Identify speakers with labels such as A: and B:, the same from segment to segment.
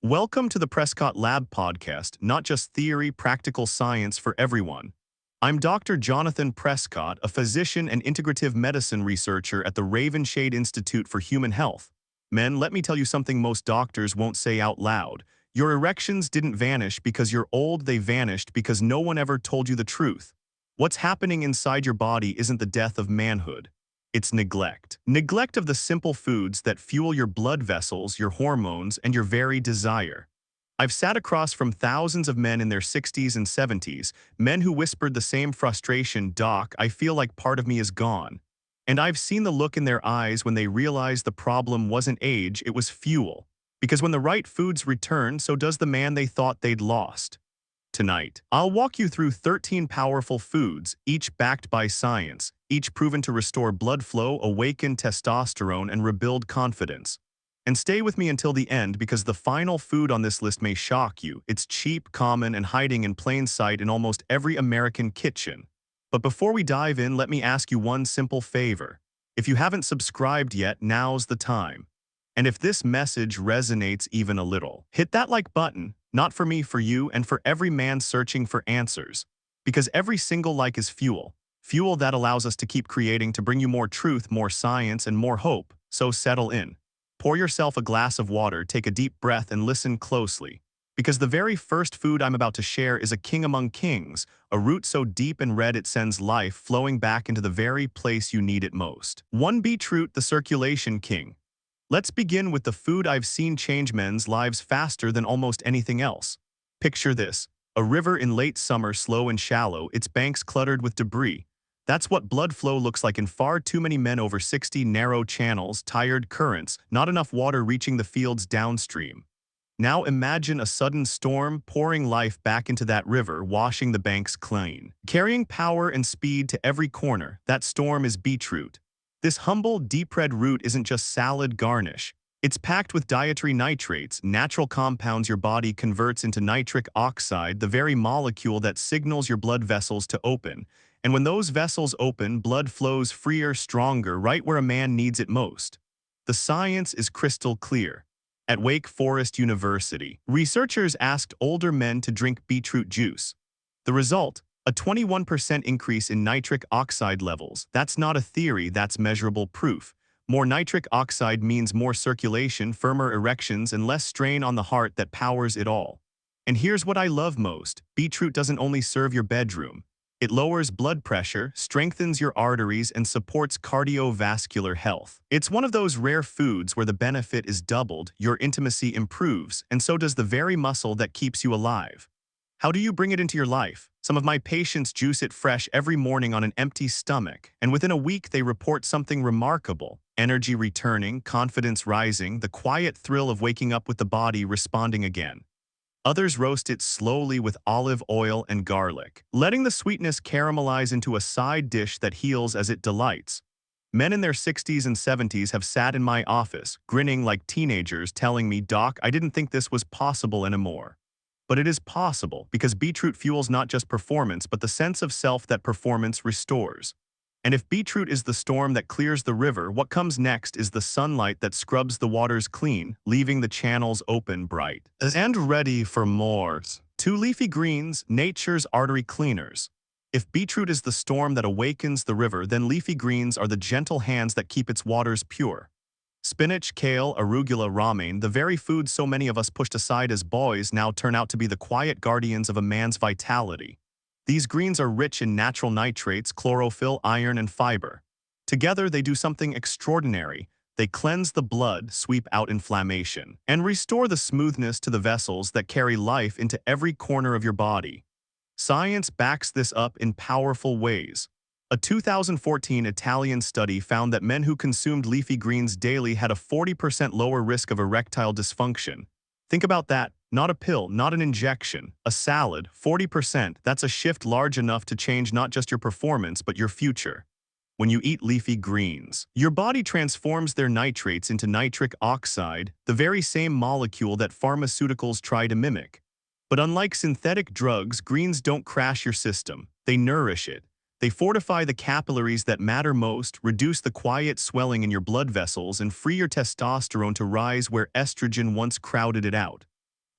A: Welcome to the Prescott Lab podcast, not just theory, practical science for everyone. I'm Dr. Jonathan Prescott, a physician and integrative medicine researcher at the Ravenshade Institute for Human Health. Men, let me tell you something most doctors won't say out loud. Your erections didn't vanish because you're old, they vanished because no one ever told you the truth. What's happening inside your body isn't the death of manhood. It's neglect. Neglect of the simple foods that fuel your blood vessels, your hormones, and your very desire. I've sat across from thousands of men in their 60s and 70s, men who whispered the same frustration, "Doc, I feel like part of me is gone." And I've seen the look in their eyes when they realized the problem wasn't age, it was fuel. Because when the right foods return, so does the man they thought they'd lost. Tonight, I'll walk you through 13 powerful foods, each backed by science, each proven to restore blood flow, awaken testosterone, and rebuild confidence. And stay with me until the end because the final food on this list may shock you. It's cheap, common, and hiding in plain sight in almost every American kitchen. But before we dive in, let me ask you one simple favor. If you haven't subscribed yet, now's the time. And if this message resonates even a little, hit that like button, not for me, for you, and for every man searching for answers. Because every single like is fuel. Fuel that allows us to keep creating to bring you more truth, more science, and more hope. So settle in. Pour yourself a glass of water, take a deep breath, and listen closely. Because the very first food I'm about to share is a king among kings, a root so deep and red it sends life flowing back into the very place you need it most. One beetroot, the circulation king. Let's begin with the food I've seen change men's lives faster than almost anything else. Picture this. A river in late summer, slow and shallow, its banks cluttered with debris. That's what blood flow looks like in far too many men over 60, narrow channels, tired currents, not enough water reaching the fields downstream. Now imagine a sudden storm pouring life back into that river, washing the banks clean. Carrying power and speed to every corner, that storm is beetroot. This humble, deep-red root isn't just salad garnish. It's packed with dietary nitrates, natural compounds your body converts into nitric oxide, the very molecule that signals your blood vessels to open. And when those vessels open, blood flows freer, stronger, right where a man needs it most. The science is crystal clear. At Wake Forest University, researchers asked older men to drink beetroot juice. The result? A 21% increase in nitric oxide levels. That's not a theory, that's measurable proof. More nitric oxide means more circulation, firmer erections, and less strain on the heart that powers it all. And here's what I love most. Beetroot doesn't only serve your bedroom. It lowers blood pressure, strengthens your arteries, and supports cardiovascular health. It's one of those rare foods where the benefit is doubled, your intimacy improves, and so does the very muscle that keeps you alive. How do you bring it into your life? Some of my patients juice it fresh every morning on an empty stomach, and within a week they report something remarkable. Energy returning, confidence rising, the quiet thrill of waking up with the body responding again. Others roast it slowly with olive oil and garlic, letting the sweetness caramelize into a side dish that heals as it delights. Men in their 60s and 70s have sat in my office, grinning like teenagers, telling me, "Doc, I didn't think this was possible anymore." But it is possible because beetroot fuels not just performance but the sense of self that performance restores. And if beetroot is the storm that clears the river, what comes next is the sunlight that scrubs the waters clean, leaving the channels open, bright. And ready for more. 2 leafy greens, nature's artery cleaners. If beetroot is the storm that awakens the river, then leafy greens are the gentle hands that keep its waters pure. Spinach, kale, arugula, romaine, the very foods so many of us pushed aside as boys now turn out to be the quiet guardians of a man's vitality. These greens are rich in natural nitrates, chlorophyll, iron, and fiber. Together, they do something extraordinary. They cleanse the blood, sweep out inflammation, and restore the smoothness to the vessels that carry life into every corner of your body. Science backs this up in powerful ways. A 2014 Italian study found that men who consumed leafy greens daily had a 40% lower risk of erectile dysfunction. Think about that. Not a pill, not an injection. A salad, 40%. That's a shift large enough to change not just your performance, but your future. When you eat leafy greens, your body transforms their nitrates into nitric oxide, the very same molecule that pharmaceuticals try to mimic. But unlike synthetic drugs, greens don't crash your system. They nourish it. They fortify the capillaries that matter most, reduce the quiet swelling in your blood vessels, and free your testosterone to rise where estrogen once crowded it out.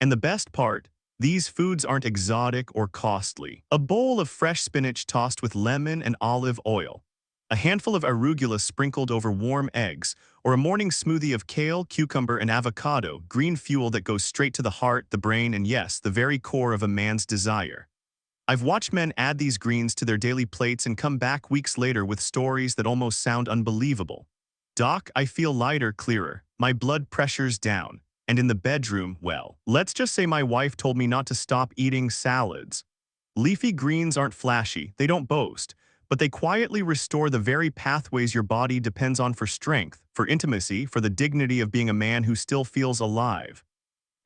A: And the best part, these foods aren't exotic or costly. A bowl of fresh spinach tossed with lemon and olive oil, a handful of arugula sprinkled over warm eggs, or a morning smoothie of kale, cucumber, and avocado, green fuel that goes straight to the heart, the brain, and yes, the very core of a man's desire. I've watched men add these greens to their daily plates and come back weeks later with stories that almost sound unbelievable. Doc, I feel lighter, clearer, my blood pressure's down. And in the bedroom, well, let's just say my wife told me not to stop eating salads. Leafy greens aren't flashy, they don't boast, but they quietly restore the very pathways your body depends on for strength, for intimacy, for the dignity of being a man who still feels alive.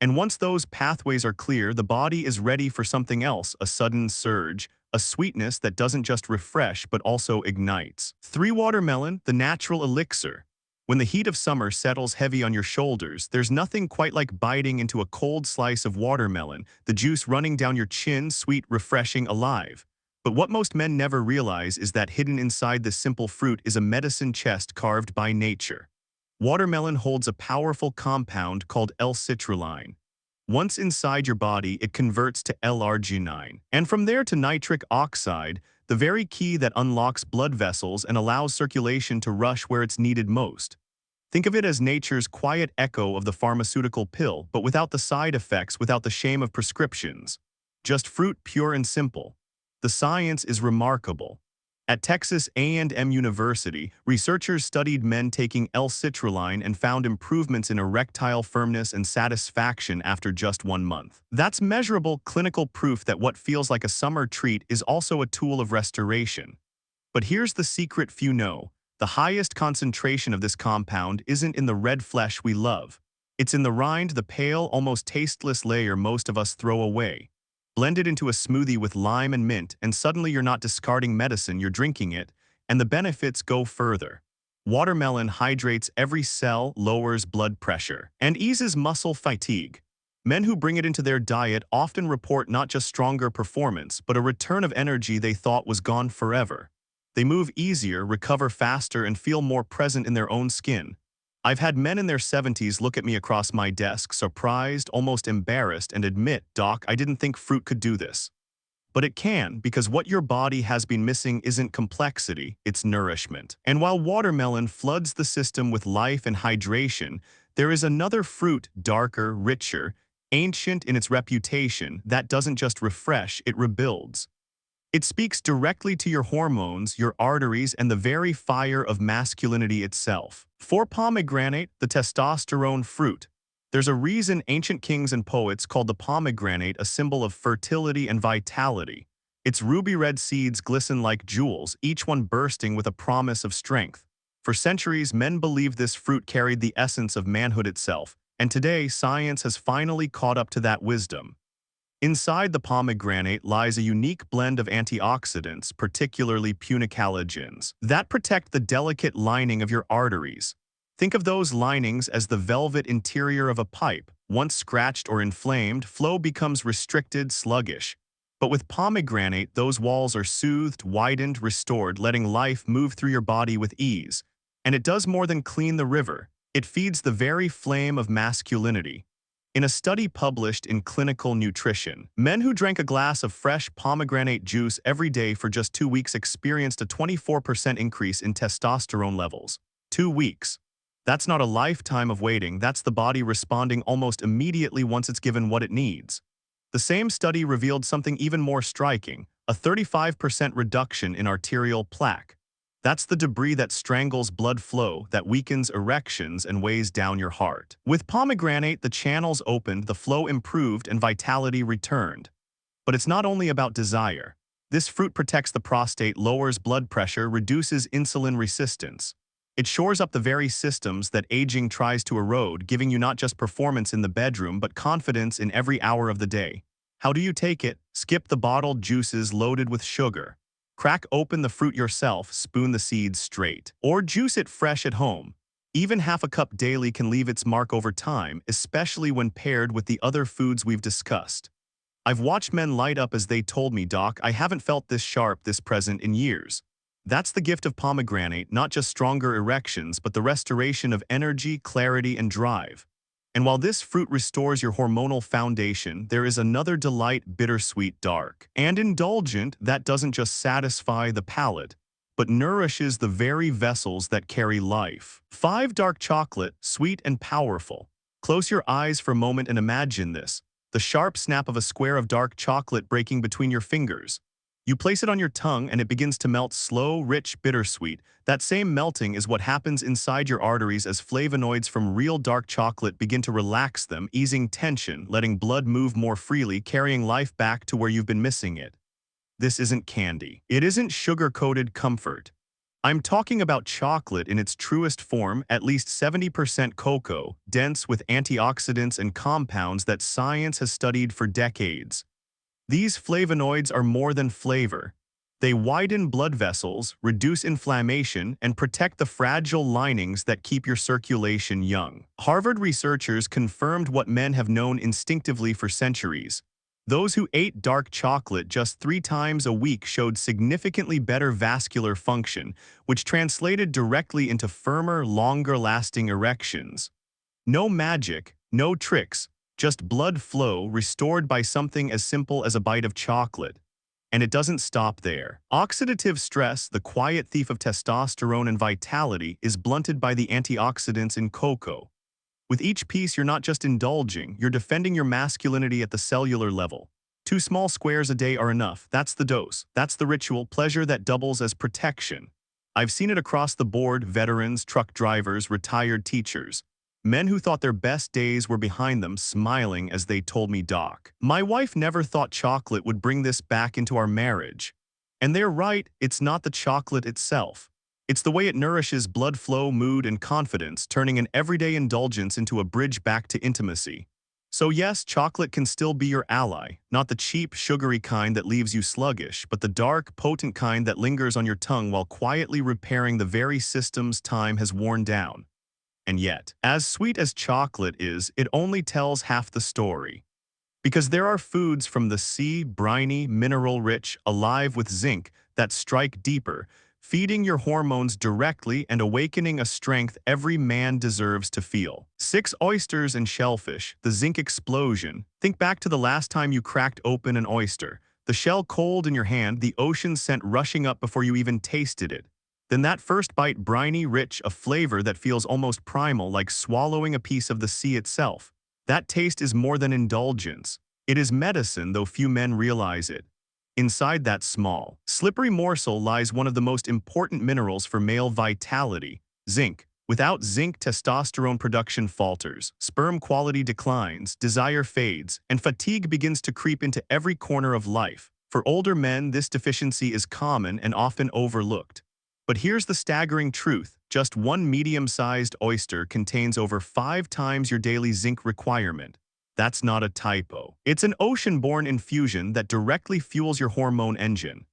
A: And once those pathways are clear, the body is ready for something else, a sudden surge, a sweetness that doesn't just refresh but also ignites. 3 watermelon, the natural elixir. When the heat of summer settles heavy on your shoulders, there's nothing quite like biting into a cold slice of watermelon, the juice running down your chin, sweet, refreshing, alive. But what most men never realize is that hidden inside this simple fruit is a medicine chest carved by nature. Watermelon holds a powerful compound called L-citrulline. Once inside your body, it converts to L-arginine, and from there to nitric oxide, the very key that unlocks blood vessels and allows circulation to rush where it's needed most. Think of it as nature's quiet echo of the pharmaceutical pill, but without the side effects, without the shame of prescriptions. Just fruit, pure and simple. The science is remarkable. At Texas A&M University, researchers studied men taking L-citrulline and found improvements in erectile firmness and satisfaction after just 1 month. That's measurable clinical proof that what feels like a summer treat is also a tool of restoration. But here's the secret few know. The highest concentration of this compound isn't in the red flesh we love. It's in the rind, the pale, almost tasteless layer most of us throw away. Blend it into a smoothie with lime and mint, and suddenly you're not discarding medicine, you're drinking it, and the benefits go further. Watermelon hydrates every cell, lowers blood pressure, and eases muscle fatigue. Men who bring it into their diet often report not just stronger performance, but a return of energy they thought was gone forever. They move easier, recover faster, and feel more present in their own skin. I've had men in their 70s look at me across my desk, surprised, almost embarrassed, and admit, "Doc, I didn't think fruit could do this." But it can, because what your body has been missing isn't complexity, it's nourishment. And while watermelon floods the system with life and hydration, there is another fruit, darker, richer, ancient in its reputation, that doesn't just refresh, it rebuilds. It speaks directly to your hormones, your arteries, and the very fire of masculinity itself. For pomegranate, the testosterone fruit, there's a reason ancient kings and poets called the pomegranate a symbol of fertility and vitality. Its ruby-red seeds glisten like jewels, each one bursting with a promise of strength. For centuries, men believed this fruit carried the essence of manhood itself, and today science has finally caught up to that wisdom. Inside the pomegranate lies a unique blend of antioxidants, particularly punicalagins, that protect the delicate lining of your arteries. Think of those linings as the velvet interior of a pipe. Once scratched or inflamed, flow becomes restricted, sluggish. But with pomegranate, those walls are soothed, widened, restored, letting life move through your body with ease. And it does more than clean the river. It feeds the very flame of masculinity. In a study published in Clinical Nutrition, men who drank a glass of fresh pomegranate juice every day for just 2 weeks experienced a 24% increase in testosterone levels. 2 weeks. That's not a lifetime of waiting, that's the body responding almost immediately once it's given what it needs. The same study revealed something even more striking, a 35% reduction in arterial plaque. That's the debris that strangles blood flow, that weakens erections and weighs down your heart. With pomegranate, the channels opened, the flow improved, and vitality returned. But it's not only about desire. This fruit protects the prostate, lowers blood pressure, reduces insulin resistance. It shores up the very systems that aging tries to erode, giving you not just performance in the bedroom, but confidence in every hour of the day. How do you take it? Skip the bottled juices loaded with sugar. Crack open the fruit yourself, spoon the seeds straight, or juice it fresh at home. Even half a cup daily can leave its mark over time, especially when paired with the other foods we've discussed. I've watched men light up as they told me, "Doc, I haven't felt this sharp, this present in years." That's the gift of pomegranate, not just stronger erections, but the restoration of energy, clarity, and drive. And while this fruit restores your hormonal foundation, there is another delight, bittersweet dark and indulgent, that doesn't just satisfy the palate, but nourishes the very vessels that carry life. 5. Dark chocolate, sweet and powerful. Close your eyes for a moment and imagine this: the sharp snap of a square of dark chocolate breaking between your fingers. You place it on your tongue and it begins to melt, slow, rich, bittersweet. That same melting is what happens inside your arteries as flavonoids from real dark chocolate begin to relax them, easing tension, letting blood move more freely, carrying life back to where you've been missing it. This isn't candy. It isn't sugar-coated comfort. I'm talking about chocolate in its truest form, at least 70% cocoa, dense with antioxidants and compounds that science has studied for decades. These flavonoids are more than flavor. They widen blood vessels, reduce inflammation, and protect the fragile linings that keep your circulation young. Harvard researchers confirmed what men have known instinctively for centuries. Those who ate dark chocolate just 3 times a week showed significantly better vascular function, which translated directly into firmer, longer-lasting erections. No magic, no tricks, just blood flow restored by something as simple as a bite of chocolate. And it doesn't stop there. Oxidative stress, the quiet thief of testosterone and vitality, is blunted by the antioxidants in cocoa. With each piece, you're not just indulging, you're defending your masculinity at the cellular level. 2 small squares a day are enough. That's the dose. That's the ritual, pleasure that doubles as protection. I've seen it across the board: veterans, truck drivers, retired teachers. Men who thought their best days were behind them, smiling as they told me, "Doc, my wife never thought chocolate would bring this back into our marriage." And they're right, it's not the chocolate itself. It's the way it nourishes blood flow, mood, and confidence, turning an everyday indulgence into a bridge back to intimacy. So yes, chocolate can still be your ally, not the cheap, sugary kind that leaves you sluggish, but the dark, potent kind that lingers on your tongue while quietly repairing the very systems time has worn down. And yet, as sweet as chocolate is, it only tells half the story. Because there are foods from the sea, briny, mineral-rich, alive with zinc, that strike deeper, feeding your hormones directly and awakening a strength every man deserves to feel. 6. Oysters and shellfish, the zinc explosion. Think back to the last time you cracked open an oyster. The shell cold in your hand, the ocean scent rushing up before you even tasted it. Then that first bite, briny, rich, a flavor that feels almost primal, like swallowing a piece of the sea itself. That taste is more than indulgence. It is medicine, though few men realize it. Inside that small, slippery morsel lies one of the most important minerals for male vitality: zinc. Without zinc, testosterone production falters, sperm quality declines, desire fades, and fatigue begins to creep into every corner of life. For older men, this deficiency is common and often overlooked. But here's the staggering truth: just one medium-sized oyster contains over 5 times your daily zinc requirement. That's not a typo. It's an ocean-born infusion that directly fuels your hormone engine.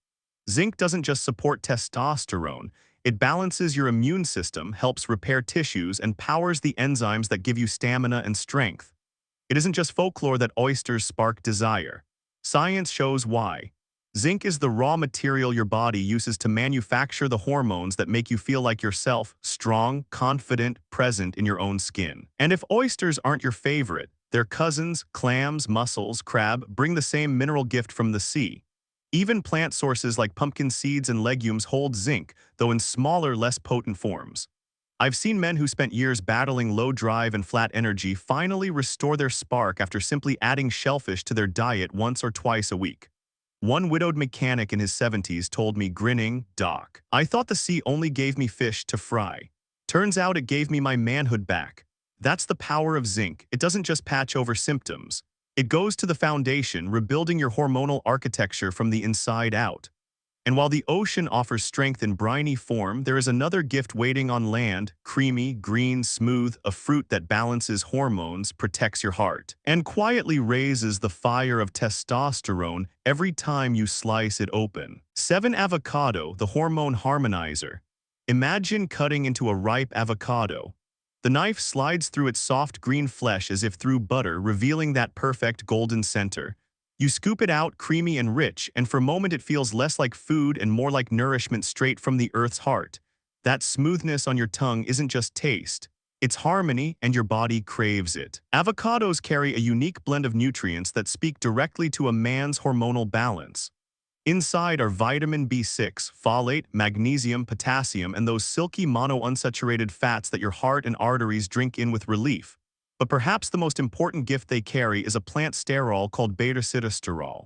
A: Zinc doesn't just support testosterone, it balances your immune system, helps repair tissues, and powers the enzymes that give you stamina and strength. It isn't just folklore that oysters spark desire. Science shows why. Zinc is the raw material your body uses to manufacture the hormones that make you feel like yourself, strong, confident, present in your own skin. And if oysters aren't your favorite, their cousins, clams, mussels, crab, bring the same mineral gift from the sea. Even plant sources like pumpkin seeds and legumes hold zinc, though in smaller, less potent forms. I've seen men who spent years battling low drive and flat energy finally restore their spark after simply adding shellfish to their diet once or twice a week. One widowed mechanic in his 70s told me, grinning, "Doc, I thought the sea only gave me fish to fry. Turns out it gave me my manhood back." That's the power of zinc. It doesn't just patch over symptoms. It goes to the foundation, rebuilding your hormonal architecture from the inside out. And while the ocean offers strength in briny form, there is another gift waiting on land: creamy, green, smooth, a fruit that balances hormones, protects your heart, and quietly raises the fire of testosterone every time you slice it open. 7. Avocado, the hormone harmonizer. Imagine cutting into a ripe avocado. The knife slides through its soft green flesh as if through butter, revealing that perfect golden center. You scoop it out, creamy and rich, and for a moment it feels less like food and more like nourishment straight from the earth's heart. That smoothness on your tongue isn't just taste. It's harmony, and your body craves it. Avocados carry a unique blend of nutrients that speak directly to a man's hormonal balance. Inside are vitamin B6, folate, magnesium, potassium, and those silky monounsaturated fats that your heart and arteries drink in with relief. But perhaps the most important gift they carry is a plant sterol called beta-sitosterol.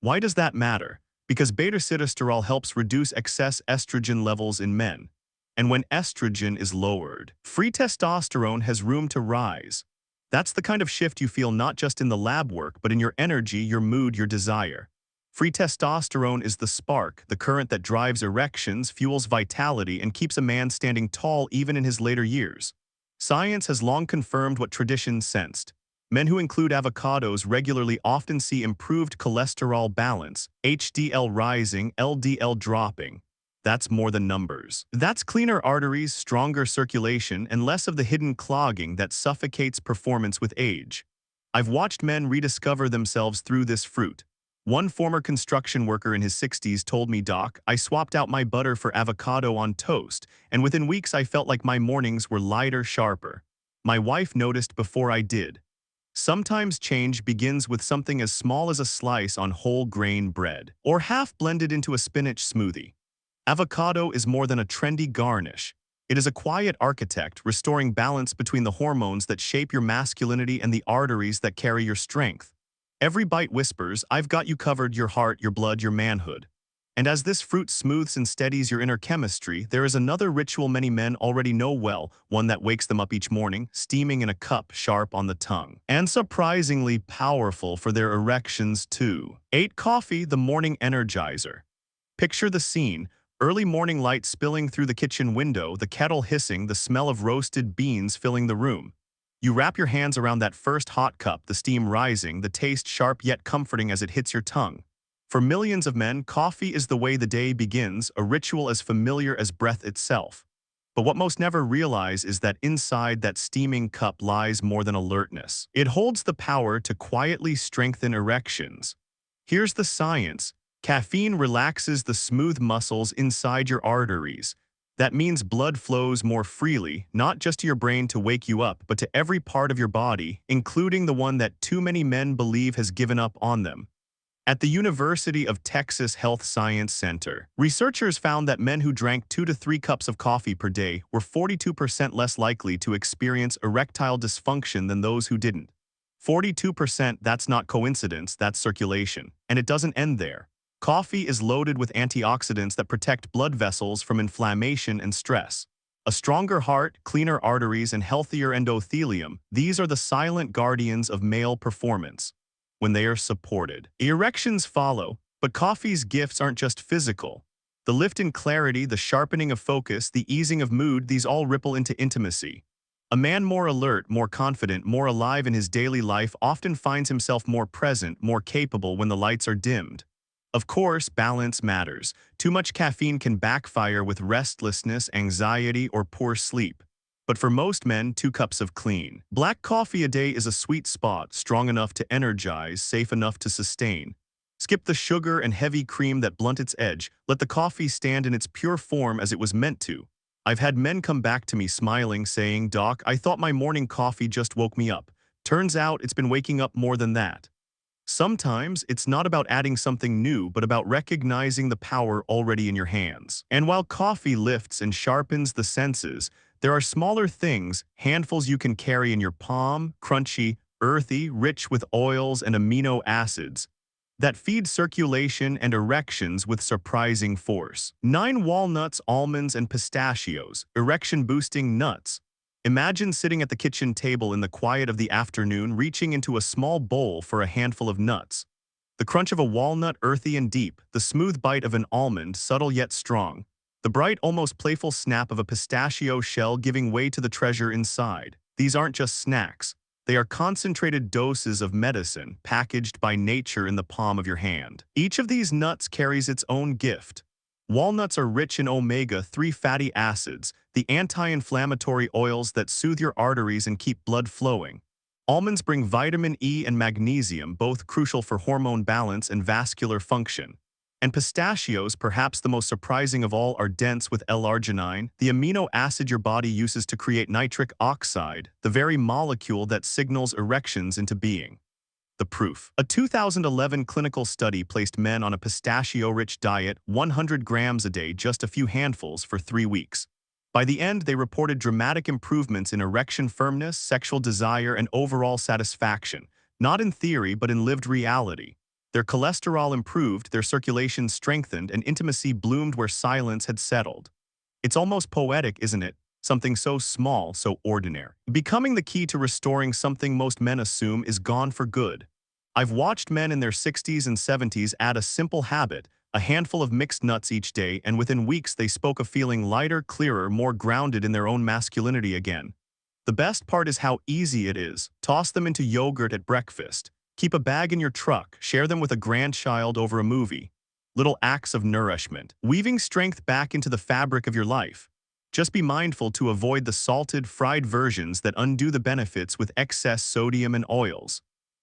A: Why does that matter? Because beta-sitosterol helps reduce excess estrogen levels in men. And when estrogen is lowered, free testosterone has room to rise. That's the kind of shift you feel not just in the lab work, but in your energy, your mood, your desire. Free testosterone is the spark, the current that drives erections, fuels vitality, and keeps a man standing tall even in his later years. Science has long confirmed what tradition sensed. Men who include avocados regularly often see improved cholesterol balance, HDL rising, LDL dropping. That's more than numbers. That's cleaner arteries, stronger circulation, and less of the hidden clogging that suffocates performance with age. I've watched men rediscover themselves through this fruit. One former construction worker in his 60s told me, "Doc, I swapped out my butter for avocado on toast, and within weeks I felt like my mornings were lighter, sharper." My wife noticed before I did. Sometimes change begins with something as small as a slice on whole grain bread, or half blended into a spinach smoothie. Avocado is more than a trendy garnish. It is a quiet architect, restoring balance between the hormones that shape your masculinity and the arteries that carry your strength. Every bite whispers, "I've got you covered, your heart, your blood, your manhood." And as this fruit smooths and steadies your inner chemistry, there is another ritual many men already know well, one that wakes them up each morning, steaming in a cup, sharp on the tongue. And surprisingly powerful for their erections too. 8 Coffee, the morning energizer. Picture the scene. Early morning light spilling through the kitchen window, the kettle hissing, the smell of roasted beans filling the room. You wrap your hands around that first hot cup, the steam rising, the taste sharp yet comforting as it hits your tongue. For millions of men, coffee is the way the day begins, a ritual as familiar as breath itself. But what most never realize is that inside that steaming cup lies more than alertness. It holds the power to quietly strengthen erections. Here's the science. Caffeine relaxes the smooth muscles inside your arteries. That means blood flows more freely, not just to your brain to wake you up, but to every part of your body, including the one that too many men believe has given up on them. At the University of Texas Health Science Center, researchers found that men who drank 2 to 3 cups of coffee per day were 42% less likely to experience erectile dysfunction than those who didn't. 42%, that's not coincidence, that's circulation. And it doesn't end there. Coffee is loaded with antioxidants that protect blood vessels from inflammation and stress. A stronger heart, cleaner arteries, and healthier endothelium, these are the silent guardians of male performance. When they are supported, erections follow, but coffee's gifts aren't just physical. The lift in clarity, the sharpening of focus, the easing of mood, these all ripple into intimacy. A man more alert, more confident, more alive in his daily life often finds himself more present, more capable when the lights are dimmed. Of course, balance matters. Too much caffeine can backfire with restlessness, anxiety, or poor sleep. But for most men, 2 cups of clean, black coffee a day is a sweet spot, strong enough to energize, safe enough to sustain. Skip the sugar and heavy cream that blunt its edge. Let the coffee stand in its pure form as it was meant to. I've had men come back to me smiling, saying, "Doc, I thought my morning coffee just woke me up. Turns out it's been waking up more than that." Sometimes it's not about adding something new, but about recognizing the power already in your hands. And while coffee lifts and sharpens the senses, there are smaller things, handfuls you can carry in your palm, crunchy, earthy, rich with oils and amino acids, that feed circulation and erections with surprising force. 9 walnuts, almonds, and pistachios, erection-boosting nuts. Imagine sitting at the kitchen table in the quiet of the afternoon, reaching into a small bowl for a handful of nuts. The crunch of a walnut, earthy and deep, the smooth bite of an almond, subtle yet strong. The bright, almost playful snap of a pistachio shell giving way to the treasure inside. These aren't just snacks. They are concentrated doses of medicine, packaged by nature in the palm of your hand. Each of these nuts carries its own gift. Walnuts are rich in omega-3 fatty acids, the anti-inflammatory oils that soothe your arteries and keep blood flowing. Almonds bring vitamin E and magnesium, both crucial for hormone balance and vascular function. And pistachios, perhaps the most surprising of all, are dense with L-arginine, the amino acid your body uses to create nitric oxide, the very molecule that signals erections into being. The proof. A 2011 clinical study placed men on a pistachio-rich diet, 100 grams a day, just a few handfuls, for 3 weeks. By the end, they reported dramatic improvements in erection firmness, sexual desire, and overall satisfaction, not in theory but in lived reality. Their cholesterol improved, their circulation strengthened, and intimacy bloomed where silence had settled. It's almost poetic, isn't it? Something so small, so ordinary, becoming the key to restoring something most men assume is gone for good. I've watched men in their 60s and 70s add a simple habit, a handful of mixed nuts each day, and within weeks they spoke of feeling lighter, clearer, more grounded in their own masculinity again. The best part is how easy it is. Toss them into yogurt at breakfast. Keep a bag in your truck, share them with a grandchild over a movie. Little acts of nourishment, weaving strength back into the fabric of your life. Just be mindful to avoid the salted, fried versions that undo the benefits with excess sodium and oils.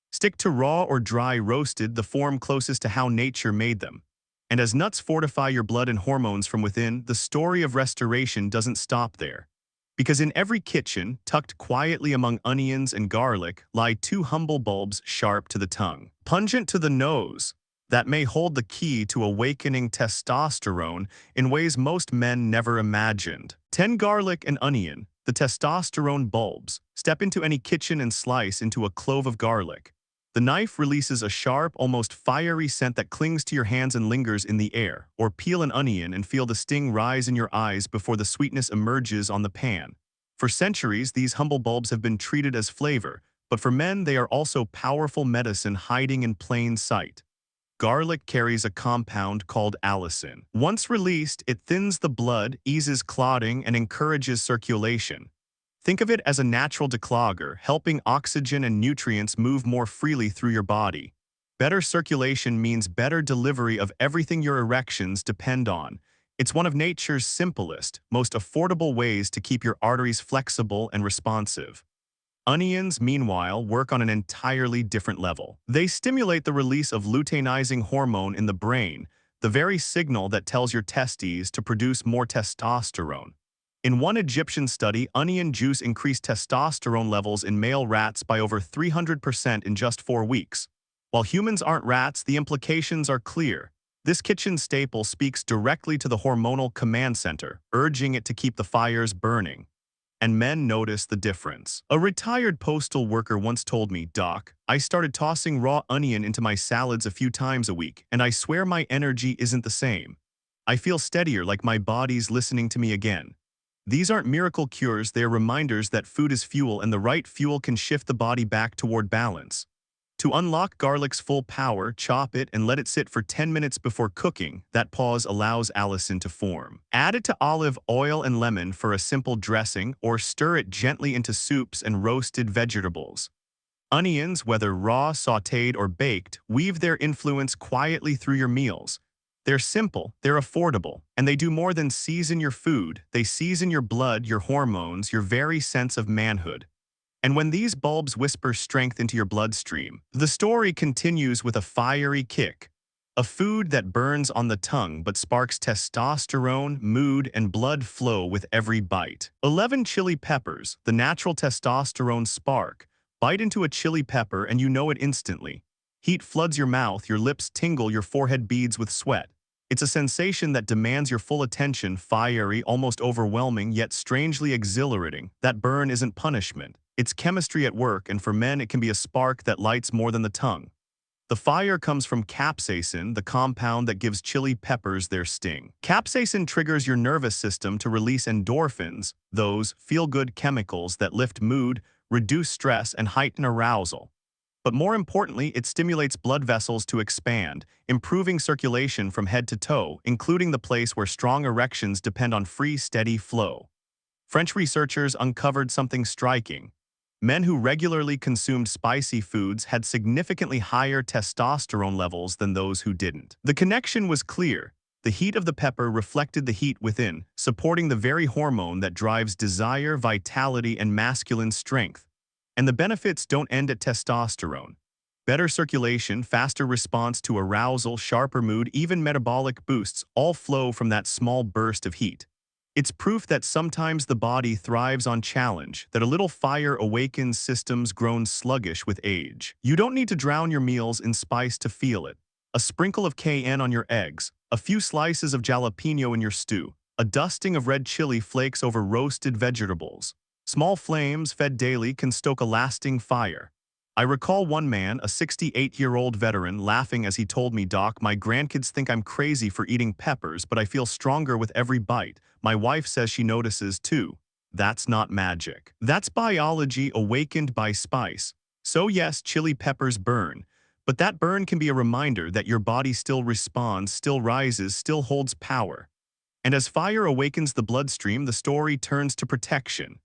A: Stick to raw or dry roasted, the form closest to how nature made them. And as nuts fortify your blood and hormones from within, the story of restoration doesn't stop there. Because in every kitchen, tucked quietly among onions and garlic, lie 2 humble bulbs sharp to the tongue, pungent to the nose, that may hold the key to awakening testosterone in ways most men never imagined. 10 garlic and onion, the testosterone bulbs. Step into any kitchen and slice into a clove of garlic. The knife releases a sharp, almost fiery scent that clings to your hands and lingers in the air. Or peel an onion and feel the sting rise in your eyes before the sweetness emerges on the pan. For centuries, these humble bulbs have been treated as flavor, but for men they are also powerful medicine hiding in plain sight. Garlic carries a compound called allicin. Once released, it thins the blood, eases clotting, and encourages circulation. Think of it as a natural declogger, helping oxygen and nutrients move more freely through your body. Better circulation means better delivery of everything your erections depend on. It's one of nature's simplest, most affordable ways to keep your arteries flexible and responsive. Onions, meanwhile, work on an entirely different level. They stimulate the release of luteinizing hormone in the brain, the very signal that tells your testes to produce more testosterone. In one Egyptian study, onion juice increased testosterone levels in male rats by over 300% in just 4 weeks. While humans aren't rats, the implications are clear. This kitchen staple speaks directly to the hormonal command center, urging it to keep the fires burning. And men notice the difference. A retired postal worker once told me, "Doc, I started tossing raw onion into my salads a few times a week, and I swear my energy isn't the same. I feel steadier, like my body's listening to me again." These aren't miracle cures, they are reminders that food is fuel and the right fuel can shift the body back toward balance. To unlock garlic's full power, chop it and let it sit for 10 minutes before cooking. That pause allows allicin to form. Add it to olive oil and lemon for a simple dressing, or stir it gently into soups and roasted vegetables. Onions, whether raw, sautéed, or baked, weave their influence quietly through your meals. They're simple, they're affordable, and they do more than season your food. They season your blood, your hormones, your very sense of manhood. And when these bulbs whisper strength into your bloodstream, the story continues with a fiery kick. A food that burns on the tongue but sparks testosterone, mood, and blood flow with every bite. 11 chili peppers, the natural testosterone spark. Bite into a chili pepper and you know it instantly. Heat floods your mouth, your lips tingle, your forehead beads with sweat. It's a sensation that demands your full attention, fiery, almost overwhelming, yet strangely exhilarating. That burn isn't punishment. It's chemistry at work, and for men it can be a spark that lights more than the tongue. The fire comes from capsaicin, the compound that gives chili peppers their sting. Capsaicin triggers your nervous system to release endorphins, those feel-good chemicals that lift mood, reduce stress, and heighten arousal. But more importantly, it stimulates blood vessels to expand, improving circulation from head to toe, including the place where strong erections depend on free, steady flow. French researchers uncovered something striking. Men who regularly consumed spicy foods had significantly higher testosterone levels than those who didn't. The connection was clear. The heat of the pepper reflected the heat within, supporting the very hormone that drives desire, vitality, and masculine strength. And the benefits don't end at testosterone. Better circulation, faster response to arousal, sharper mood, even metabolic boosts all flow from that small burst of heat. It's proof that sometimes the body thrives on challenge, that a little fire awakens systems grown sluggish with age. You don't need to drown your meals in spice to feel it. A sprinkle of cayenne on your eggs, a few slices of jalapeno in your stew, a dusting of red chili flakes over roasted vegetables. Small flames fed daily can stoke a lasting fire. I recall one man, a 68-year-old veteran, laughing as he told me, "Doc, my grandkids think I'm crazy for eating peppers, but I feel stronger with every bite. My wife says she notices too." That's not magic. That's biology awakened by spice. So yes, chili peppers burn, but that burn can be a reminder that your body still responds, still rises, still holds power. And as fire awakens the bloodstream, the story turns to protection.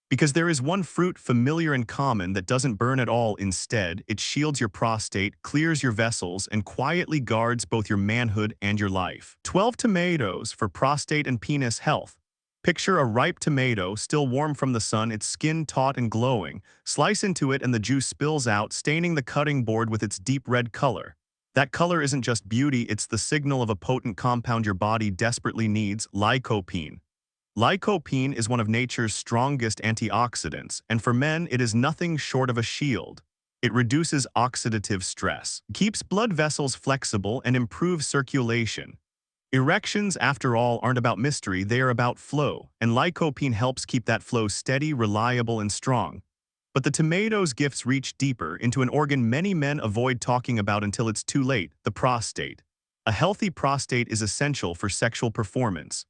A: Because there is one fruit familiar and common that doesn't burn at all. Instead, it shields your prostate, clears your vessels, and quietly guards both your manhood and your life. 12 tomatoes for prostate and penis health. Picture a ripe tomato, still warm from the sun, its skin taut and glowing. Slice into it and the juice spills out, staining the cutting board with its deep red color. That color isn't just beauty, it's the signal of a potent compound your body desperately needs: lycopene. Lycopene is one of nature's strongest antioxidants, and for men it is nothing short of a shield. It reduces oxidative stress, keeps blood vessels flexible, and improves circulation. Erections, after all, aren't about mystery, they are about flow, and lycopene helps keep that flow steady, reliable, and strong. But the tomato's gifts reach deeper into an organ many men avoid talking about until it's too late: the prostate. A healthy prostate is essential for sexual performance.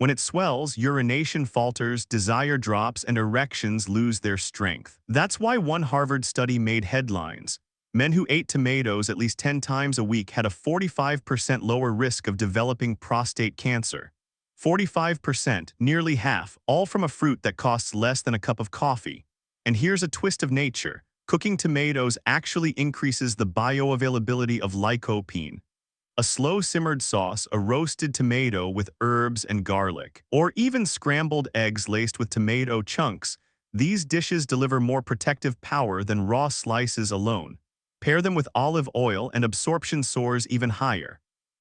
A: When it swells, urination falters, desire drops, and erections lose their strength. That's why one Harvard study made headlines. Men who ate tomatoes at least 10 times a week had a 45% lower risk of developing prostate cancer. 45%, nearly half, all from a fruit that costs less than a cup of coffee. And here's a twist of nature: cooking tomatoes actually increases the bioavailability of lycopene. A slow-simmered sauce, a roasted tomato with herbs and garlic, or even scrambled eggs laced with tomato chunks, these dishes deliver more protective power than raw slices alone. Pair them with olive oil and absorption soars even higher.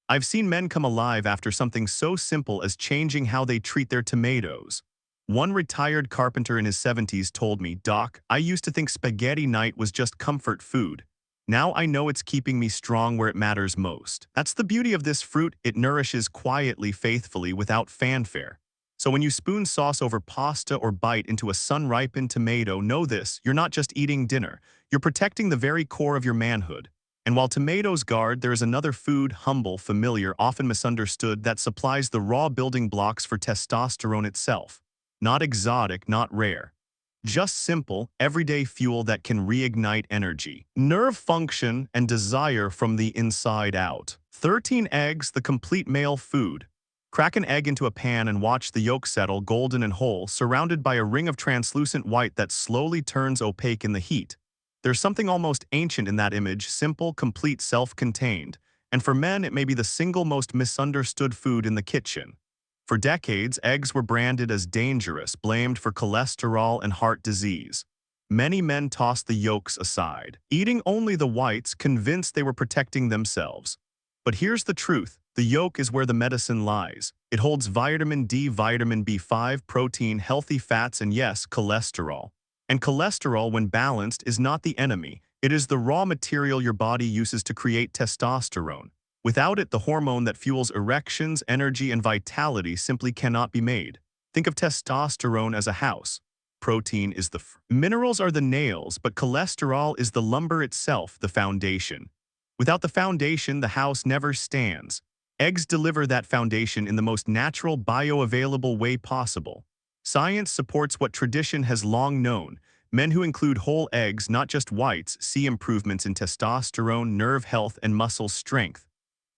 A: I've seen men come alive after something so simple as changing how they treat their tomatoes. One retired carpenter in his 70s told me, "Doc, I used to think spaghetti night was just comfort food. Now I know it's keeping me strong where it matters most." That's the beauty of this fruit: it nourishes quietly, faithfully, without fanfare. So when you spoon sauce over pasta or bite into a sun-ripened tomato, know this: you're not just eating dinner, you're protecting the very core of your manhood. And while tomatoes guard, there is another food, humble, familiar, often misunderstood, that supplies the raw building blocks for testosterone itself. Not exotic, not rare. Just simple, everyday fuel that can reignite energy, nerve function, and desire from the inside out. 13 eggs, the complete male food. Crack an egg into a pan and watch the yolk settle, golden and whole, surrounded by a ring of translucent white that slowly turns opaque in the heat. There's something almost ancient in that image: simple, complete, self-contained. And for men, it may be the single most misunderstood food in the kitchen. For decades, eggs were branded as dangerous, blamed for cholesterol and heart disease. Many men tossed the yolks aside, eating only the whites, convinced they were protecting themselves. But here's the truth: the yolk is where the medicine lies. It holds vitamin D, vitamin B5, protein, healthy fats, and yes, cholesterol. And cholesterol, when balanced, is not the enemy. It is the raw material your body uses to create testosterone. Without it, the hormone that fuels erections, energy, and vitality simply cannot be made. Think of testosterone as a house. Protein is the minerals are the nails, but cholesterol is the lumber itself, the foundation. Without the foundation, the house never stands. Eggs deliver that foundation in the most natural, bioavailable way possible. Science supports what tradition has long known. Men who include whole eggs, not just whites, see improvements in testosterone, nerve health, and muscle strength.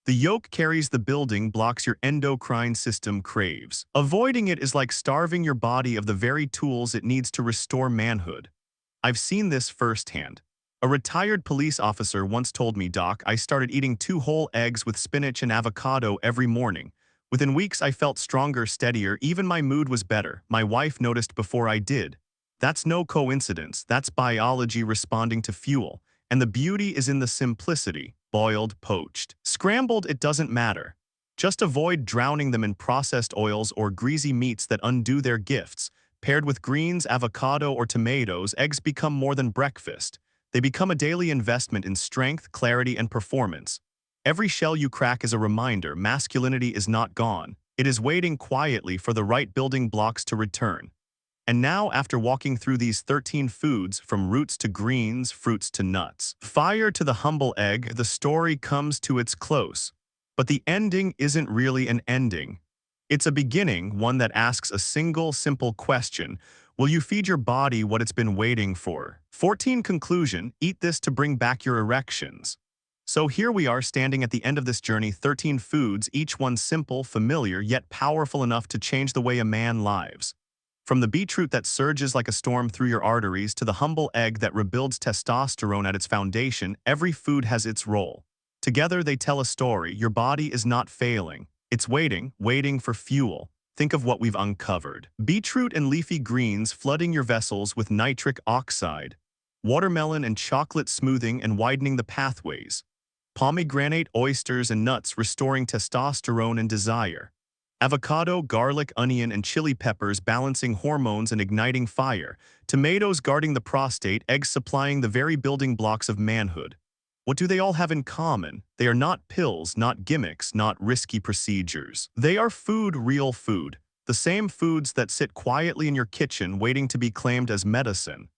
A: The yolk carries the building blocks your endocrine system craves. Avoiding it is like starving your body of the very tools it needs to restore manhood. I've seen this firsthand. A retired police officer once told me, "Doc, I started eating 2 whole eggs with spinach and avocado every morning. Within weeks, I felt stronger, steadier, even my mood was better. My wife noticed before I did." That's no coincidence. That's biology responding to fuel. And the beauty is in the simplicity: boiled, poached, scrambled, it doesn't matter. Just avoid drowning them in processed oils or greasy meats that undo their gifts. Paired with greens, avocado, or tomatoes, eggs become more than breakfast. They become a daily investment in strength, clarity, and performance. Every shell you crack is a reminder masculinity is not gone. It is waiting quietly for the right building blocks to return. And now, after walking through these 13 foods, from roots to greens, fruits to nuts, fire to the humble egg, the story comes to its close. But the ending isn't really an ending. It's a beginning, one that asks a single, simple question: will you feed your body what it's been waiting for? 14. Conclusion: eat this to bring back your erections. So here we are, standing at the end of this journey, 13 foods, each one simple, familiar, yet powerful enough to change the way a man lives. From the beetroot that surges like a storm through your arteries to the humble egg that rebuilds testosterone at its foundation, every food has its role. Together they tell a story. Your body is not failing. It's waiting for fuel. Think of what we've uncovered. Beetroot and leafy greens flooding your vessels with nitric oxide. Watermelon and chocolate smoothing and widening the pathways. Pomegranate, oysters, and nuts restoring testosterone and desire. Avocado, garlic, onion, and chili peppers balancing hormones and igniting fire. Tomatoes guarding the prostate, eggs supplying the very building blocks of manhood. What do they all have in common? They are not pills, not gimmicks, not risky procedures. They are food, real food. The same foods that sit quietly in your kitchen waiting to be claimed as medicine.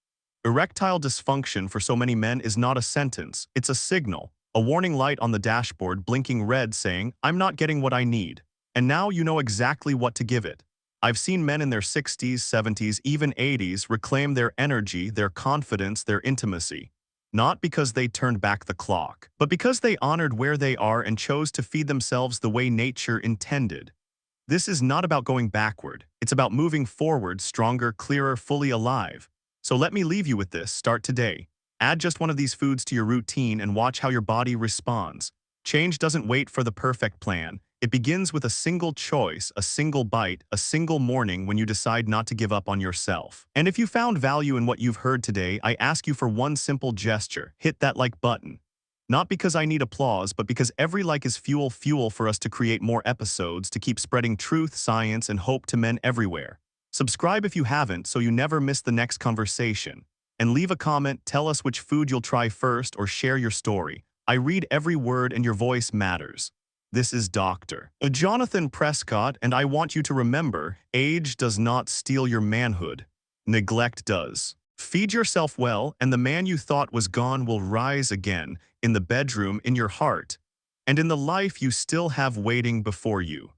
A: Erectile dysfunction for so many men is not a sentence, it's a signal. A warning light on the dashboard blinking red saying, "I'm not getting what I need." And now you know exactly what to give it. I've seen men in their 60s, 70s, even 80s reclaim their energy, their confidence, their intimacy. Not because they turned back the clock, but because they honored where they are and chose to feed themselves the way nature intended. This is not about going backward. It's about moving forward, stronger, clearer, fully alive. So let me leave you with this. Start today. Add just one of these foods to your routine and watch how your body responds. Change doesn't wait for the perfect plan. It begins with a single choice, a single bite, a single morning when you decide not to give up on yourself. And if you found value in what you've heard today, I ask you for one simple gesture: hit that like button. Not because I need applause, but because every like is fuel for us to create more episodes, to keep spreading truth, science, and hope to men everywhere. Subscribe if you haven't so you never miss the next conversation. And leave a comment, tell us which food you'll try first, or share your story. I read every word and your voice matters. This is Dr. Jonathan Prescott, and I want you to remember, age does not steal your manhood. Neglect does. Feed yourself well, and the man you thought was gone will rise again, in the bedroom, in your heart, and in the life you still have waiting before you.